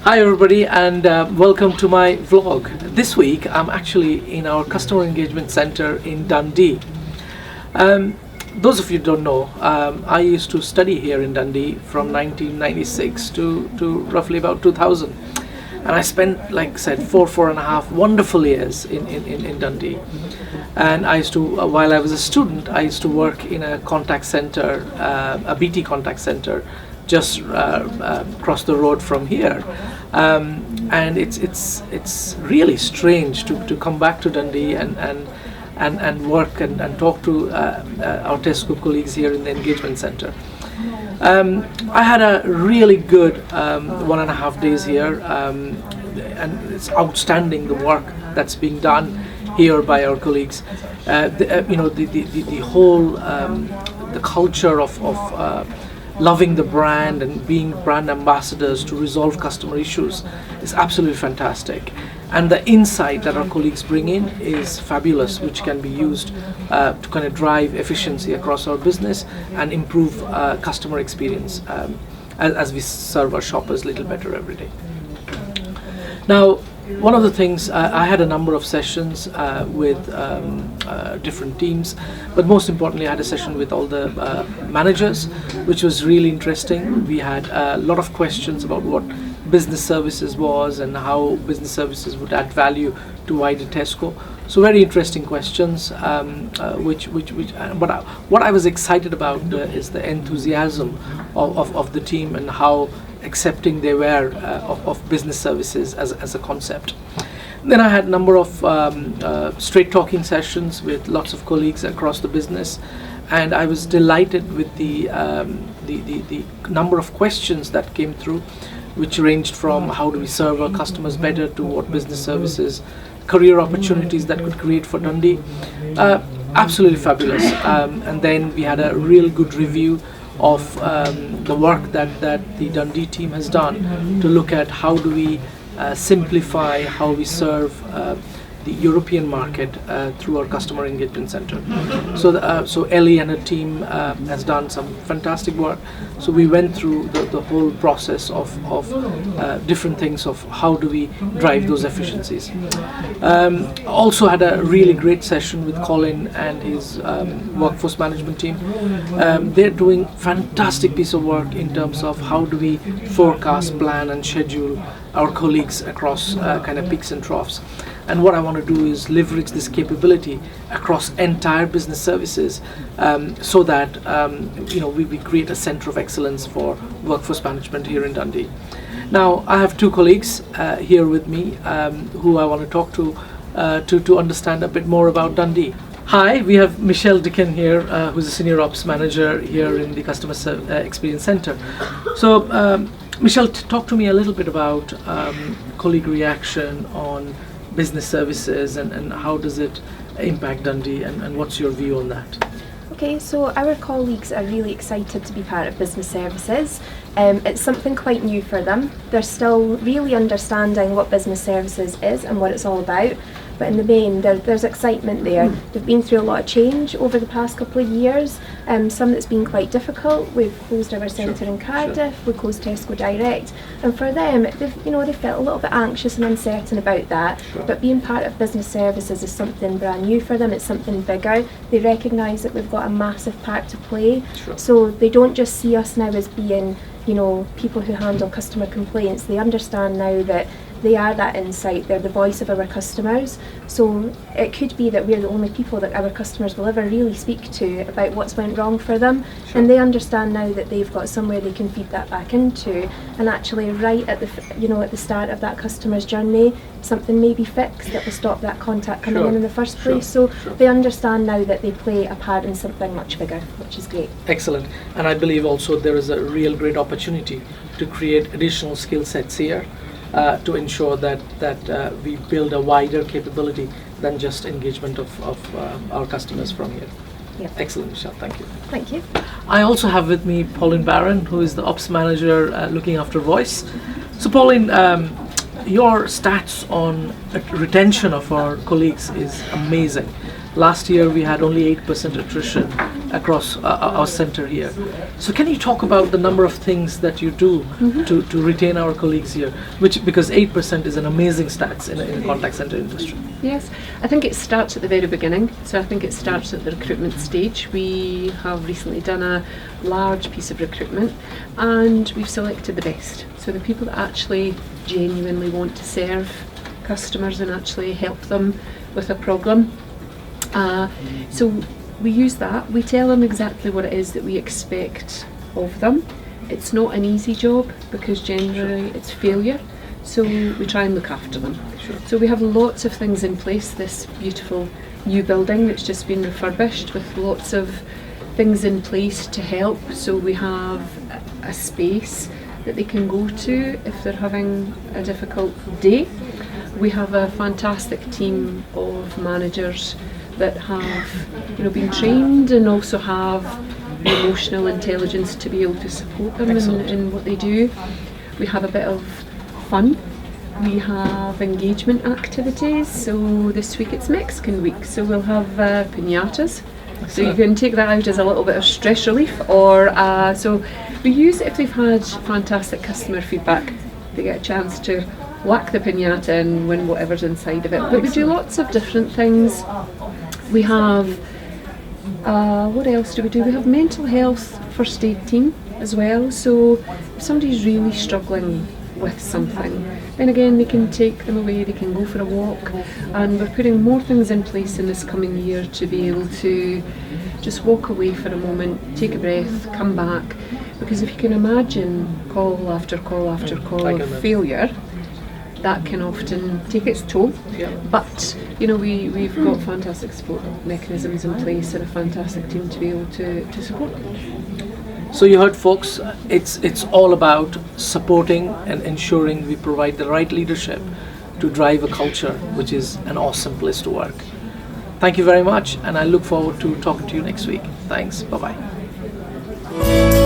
Hi everybody, and welcome to my vlog. This week I'm actually in our customer engagement center in Dundee. Those of you who don't know, I used to study here in Dundee from 1996 to roughly about 2000, and I spent, like I said, four and a half wonderful years in Dundee. And I used to, while I was a student, I used to work in a contact center, a BT contact center, just across the road from here. And it's really strange to come back to Dundee and work and talk to our Tesco colleagues here in the engagement center. I had a really good 1.5 days here, and it's outstanding the work that's being done here by our colleagues. The whole the culture of loving the brand and being brand ambassadors to resolve customer issues is absolutely fantastic. And the insight that our colleagues bring in is fabulous, which can be used to kind of drive efficiency across our business and improve customer experience as we serve our shoppers a little better every day. Now, one of the things, I had a number of sessions with different teams, but most importantly I had a session with all the managers, which was really interesting. We had a lot of questions about what business services was and how business services would add value to wider Tesco. So very interesting questions, what I was excited about is the enthusiasm of the team and how accepting they were of business services as a concept. Then I had a number of straight talking sessions with lots of colleagues across the business, and I was delighted with the number of questions that came through, which ranged from how do we serve our customers better to what business services, career opportunities that could create for Dundee. Absolutely fabulous. And then we had a real good review of the work that the Dundee team has done to look at how do we simplify how we serve the European market through our customer engagement center. So Ellie and her team has done some fantastic work. So we went through the whole process of different things of how do we drive those efficiencies. Also had a really great session with Colin and his workforce management team. They're doing fantastic piece of work in terms of how do we forecast, plan and schedule our colleagues across kind of peaks and troughs. And what I want to do is leverage this capability across entire business services, so that we create a center of excellence for workforce management here in Dundee. Now I have two colleagues here with me who I want to talk to understand a bit more about Dundee. Hi, we have Michelle Dicken here, who's a senior ops manager here in the customer experience center. So Michelle, talk to me a little bit about colleague reaction on business services and how does it impact Dundee, and what's your view on that? Okay, so our colleagues are really excited to be part of business services. It's something quite new for them. They're still really understanding what business services is and what it's all about. But in the main, there's excitement there. They've been through a lot of change over the past couple of years, some that's been quite difficult. We've closed our centre in Cardiff, we closed Tesco Direct, and for them, they felt a little bit anxious and uncertain about that. But being part of business services is something brand new for them, it's something bigger. They recognise that we've got a massive part to play, so they don't just see us now as being people who handle customer complaints. They understand now that they are that insight, they're the voice of our customers. So it could be that we're the only people that our customers will ever really speak to about what's went wrong for them. And they understand now that they've got somewhere they can feed that back into, and actually right at the start of that customer's journey, something may be fixed that will stop that contact coming in the first place. So they understand now that they play a part in something much bigger, which is great. Excellent. And I believe also there is a real great opportunity to create additional skill sets here, to ensure that we build a wider capability than just engagement of our customers from here. Yeah. Excellent, Michelle. Thank you. Thank you. I also have with me Pauline Barron, who is the ops manager looking after voice. So Pauline, your stats on retention of our colleagues is amazing. Last year we had only 8% attrition across our center here. So can you talk about the number of things that you do to retain our colleagues here, which, because 8% is an amazing stats in the contact center industry. Yes, I think it starts at the very beginning. So I think it starts at the recruitment stage. We have recently done a large piece of recruitment and we've selected the best. So the people that actually genuinely want to serve customers and actually help them with a problem. So we use that. We tell them exactly what it is that we expect of them. It's not an easy job because generally it's failure. So we try and look after them. So we have lots of things in place. This beautiful new building that's just been refurbished with lots of things in place to help. So we have a space that they can go to if they're having a difficult day. We have a fantastic team of managers that have been trained and also have the emotional intelligence to be able to support them in what they do. We have a bit of fun. We have engagement activities. So this week it's Mexican week, so we'll have piñatas. So you can take that out as a little bit of stress relief, or so we use it if they've had fantastic customer feedback. They get a chance to whack the piñata and win whatever's inside of it. But we do lots of different things. We have, what else do? We have mental health first aid team as well. So if somebody's really struggling with something, then again they can take them away, they can go for a walk, and we're putting more things in place in this coming year to be able to just walk away for a moment, take a breath, come back, because if you can imagine call after call after call of failure, that can often take its toll. But we've got fantastic support mechanisms in place and a fantastic team to be able to support them. So you heard, folks, it's all about supporting and ensuring we provide the right leadership to drive a culture which is an awesome place to work. Thank you very much, and I look forward to talking to you next week. Thanks. Bye-bye.